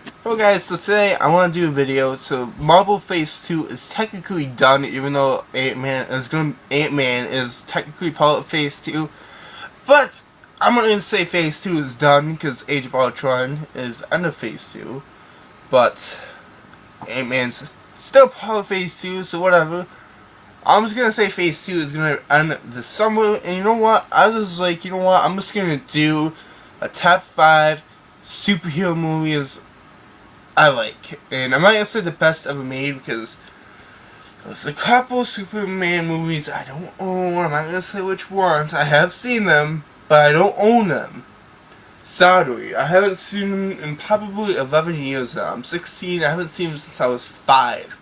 Hello guys, so today I want to do a video. So Marvel Phase 2 is technically done, even though Ant-Man is technically part of Phase 2. But I'm not going to say Phase 2 is done because Age of Ultron is the end of Phase 2. But Ant-Man's still part of Phase 2, so whatever. I'm just going to say Phase 2 is going to end this summer. And you know what? I was just like, you know what? I'm just going to do a top 5 superhero movies I like. And I'm not going to say the best ever made because there's a couple Superman movies I don't own. I'm not going to say which ones. I have seen them, but I don't own them. Sadly, I haven't seen them in probably 11 years now. I'm 16. I haven't seen them since I was 5.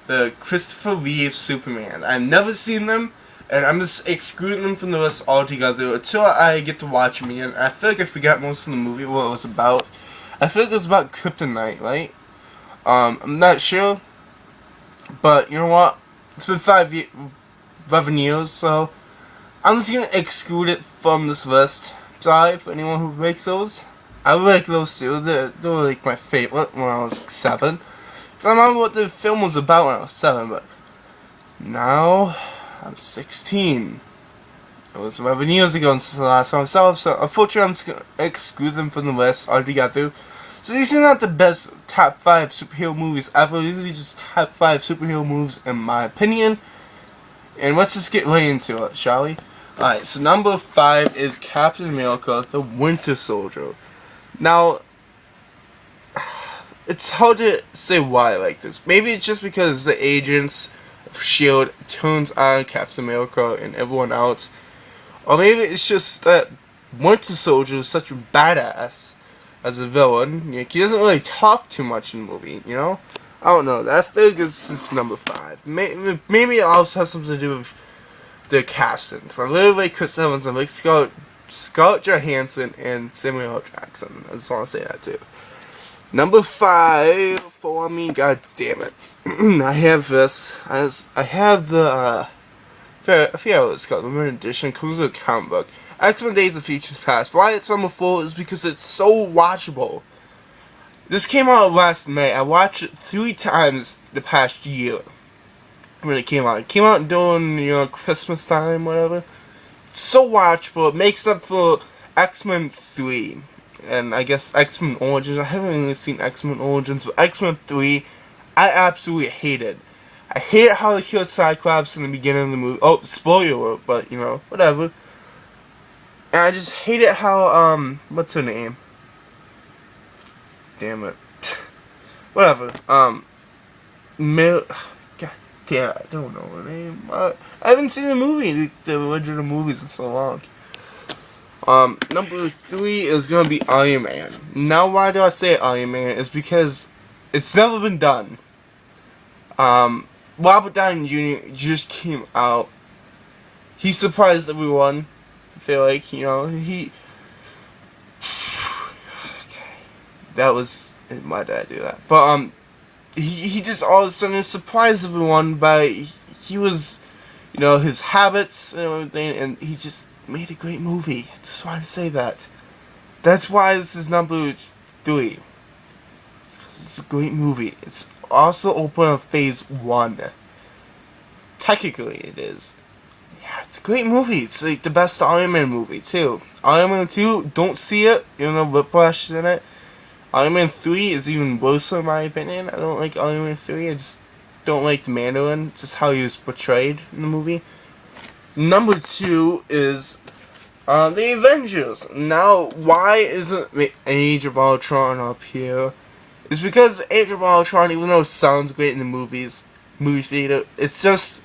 The Christopher Reeve Superman. I've never seen them, and I'm just excluding them from the list altogether until I get to watch them again. I feel like I forgot most of the movie, what it was about. I feel like it was about kryptonite, right? I'm not sure, but you know what? It's been 11 years, so I'm just gonna exclude it from this list. Sorry for anyone who likes those. I like those too. They're like my favorite when I was like 7. Cause I remember what the film was about when I was 7, but now I'm 16. It was 11 years ago since the last time I saw it, so unfortunately I'm just gonna exclude them from the list altogether. So these are not the best top 5 superhero movies ever. These are just top 5 superhero movies in my opinion. And let's just get right into it, shall we? Alright, so number 5 is Captain America, the Winter Soldier. Now, it's hard to say why I like this. Maybe it's just because the agents of S.H.I.E.L.D. turns on Captain America and everyone else. Or maybe it's just that Winter Soldier is such a badass as a villain. He doesn't really talk too much in the movie, you know? I don't know. I think it's number 5. Maybe it also has something to do with the casting. So I really like Chris Evans. I like Scarlett Johansson and Samuel L. Jackson. I just want to say that too. Number 5 for me. God damn it! I have this. I have the. I forget what it's called. Limited edition. Comes with a comic book. X-Men Days of Future Past. Why it's number 4 is because it's so watchable. This came out last May. I watched it 3 times the past year. When it came out. It came out during, Christmas time, whatever. It's so watchable. It makes up for X-Men 3. And I guess Xmen Origins. I haven't really seen Xmen Origins, but X-Men 3, I absolutely hated. I hated how they killed Cyclops in the beginning of the movie. Oh, spoiler alert, but, whatever. And I just hated how, what's her name? Damn it. Whatever. God damn, I don't know her name. I haven't seen the original movies in so long. Number 3 is gonna be Iron Man. Now, why do I say Iron Man? It's because it's never been done. Robert Downey Jr. just came out. He surprised everyone. I feel like, that was my dad do that. But he just all of a sudden surprised everyone by he was, his habits and everything, and he just made a great movie. I just wanted to say that. That's why this is number 3. It's a great movie. It's also open on Phase 1. Technically, it is. Yeah, it's a great movie. It's like the best Iron Man movie, too. Iron Man 2, don't see it, even though Whiplash is in it. Iron Man 3 is even worse in my opinion. I don't like Iron Man 3. I just don't like the Mandarin. Just how he was portrayed in the movie. Number 2 is the Avengers. Now, why isn't Age of Ultron up here? It's because Age of Ultron, even though it sounds great in the movie theater, it's just,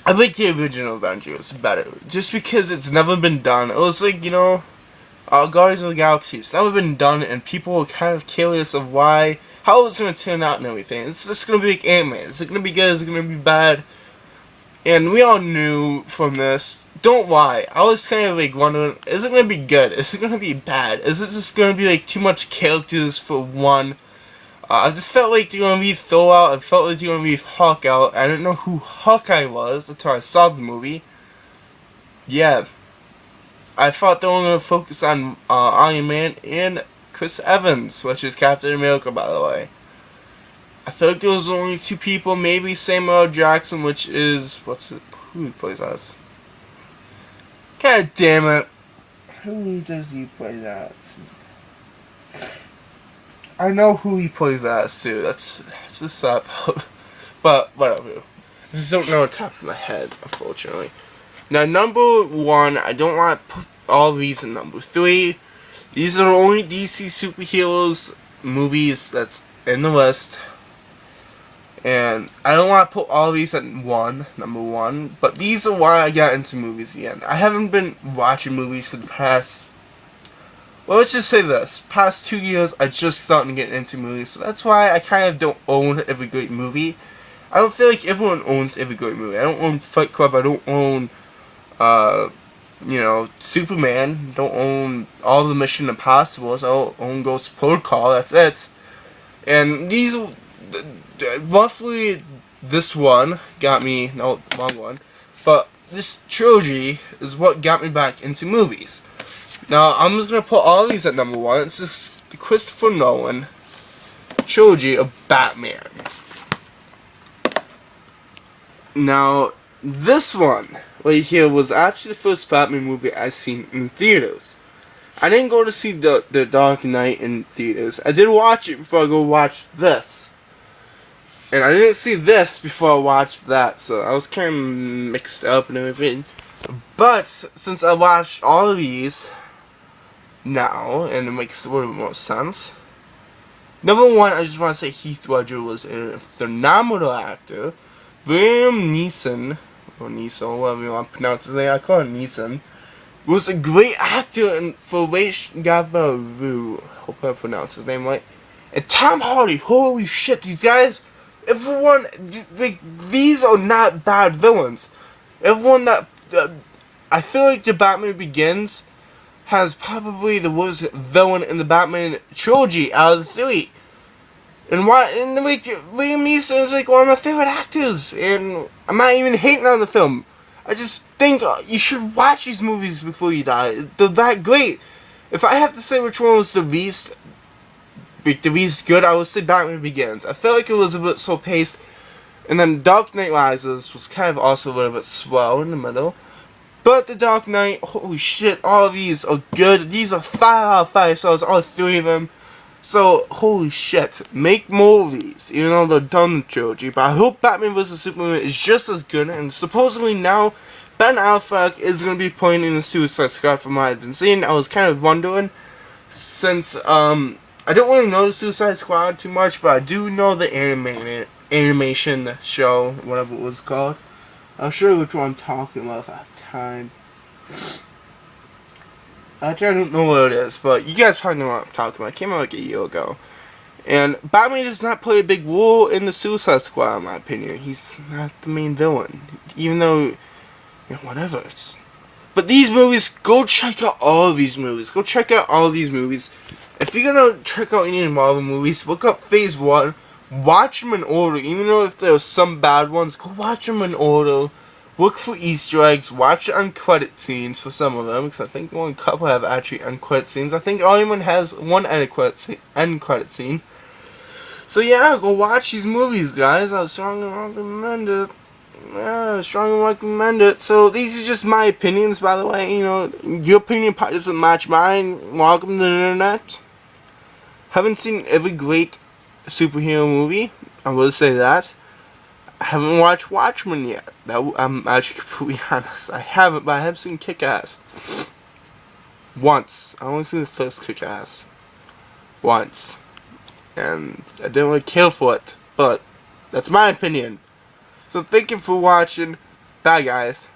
I like the original Avengers better. Just because it's never been done. It was like, Guardians of the Galaxy. It's never been done, and people were kind of curious of how it's going to turn out and everything. It's just going to be like Ant-Man. Is it going to be good? Is it going to be bad? And we all knew from this. Don't lie. I was kind of like wondering, is it going to be good? Is it going to be bad? Is it just going to be like too much characters for one? I just felt like they're going to leave Thor out. I felt like they're going to leave Hawk out. I didn't know who Hawkeye was until I saw the movie. Yeah. I thought they were going to focus on Iron Man and Chris Evans, which is Captain America, by the way. I feel like there was only 2 people, maybe Samuel L. Jackson, which is, who plays us? God damn it. Who does he play as? I know who he plays as too, that's the sub. But, whatever. I just don't know on top of my head, unfortunately. Now, number 1, I don't want to put all these in number 3. These are only DC superheroes movies that's in the list. And I don't want to put all these at number 1. But these are why I got into movies again. I haven't been watching movies for the past, well, let's just say this. Past 2 years, I just started getting into movies. So that's why I kind of don't own every great movie. I don't feel like everyone owns every great movie. I don't own Fight Club. I don't own, Superman. Don't own all the Mission Impossibles. I don't own Ghost Protocol. That's it. And these, roughly, this one got me, no, wrong one. But this trilogy is what got me back into movies. Now, I'm just going to put all these at number 1. It's this Christopher Nolan trilogy of Batman. Now, this one right here was actually the first Batman movie I seen in theaters. I didn't go to see the Dark Knight in theaters. I did watch it before I go watch this. And I didn't see this before I watched that, so I was kind of mixed up and everything. But, since I watched all of these now, and it makes a little more sense. Number 1, I just want to say Heath Ledger was a phenomenal actor. Liam Neeson, or Neeson, whatever you want to pronounce his name, I call him Neeson, was a great actor in Felice Gavaru, hope I pronounced his name right, and Tom Hardy, holy shit, these guys, everyone, these are not bad villains. Everyone that, I feel like the Batman Begins has probably the worst villain in the Batman trilogy out of the 3. And like, Liam Neeson is like one of my favorite actors, and I'm not even hating on the film. I just think you should watch these movies before you die. They're that great. If I have to say which one was the least good, I would say Batman Begins. I felt like it was a bit slow paced, and then Dark Knight Rises was kind of also a little bit slow in the middle. But The Dark Knight, holy shit, all of these are good. These are 5 out of 5 stars, all 3 of them. So, holy shit, make more of these, even though they're done the trilogy. But I hope Batman vs. Superman is just as good, and supposedly now, Ben Affleck is going to be playing in the Suicide Squad from what I've been seeing. I was kind of wondering, since, I don't really know the Suicide Squad too much, but I do know the animation show, whatever it was called. I'll show you which one I'm talking about if I have time. Actually, I don't know what it is, but you guys probably know what I'm talking about. It came out like a year ago. And Batman does not play a big role in the Suicide Squad, in my opinion. He's not the main villain. Even though, whatever. But these movies, go check out all of these movies. Go check out all of these movies. If you're gonna check out any Marvel movies, look up Phase 1. Watch them in order. Even though if there's some bad ones, go watch them in order. Look for Easter eggs, watch the uncredited scenes for some of them, because I think only a couple have actually uncredited scenes. I think only has one end credit scene. So yeah, go watch these movies, guys. I strongly recommend it. Yeah, strongly recommend it. So these are just my opinions, by the way. Your opinion probably doesn't match mine. Welcome to the internet. Haven't seen every great superhero movie. I will say that. I haven't watched Watchmen yet. I'm actually completely honest. I haven't, but I have seen Kick-Ass. Once. I only seen the first Kick-Ass. Once. And I didn't really care for it. But, that's my opinion. So thank you for watching. Bye, guys.